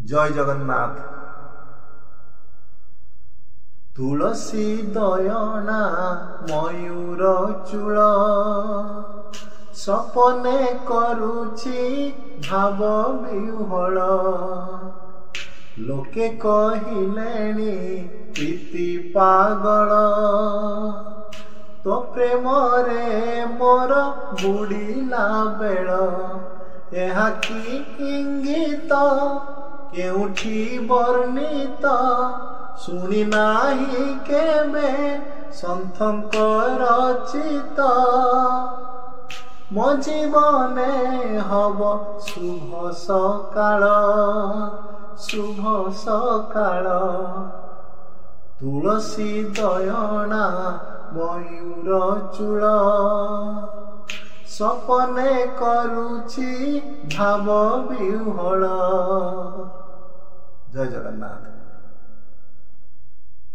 जय जगन्नाथ। तुलसी दयना मयूर चूल सपने करुछि भाव विह्वल लोके कहिलेनी प्रीति पागल तो प्रेम रे मोर बुड़ीला बेल एहा कि इंगित केउठी वर्णित शुणी नाही केबे सन्थंकर रचित मो जीवने हब शुभ सकाळ शुभ सकाळ तुलसी दयना मयूर चूल सपने करुछि भाव विह्वल। जय जगन्नाथ।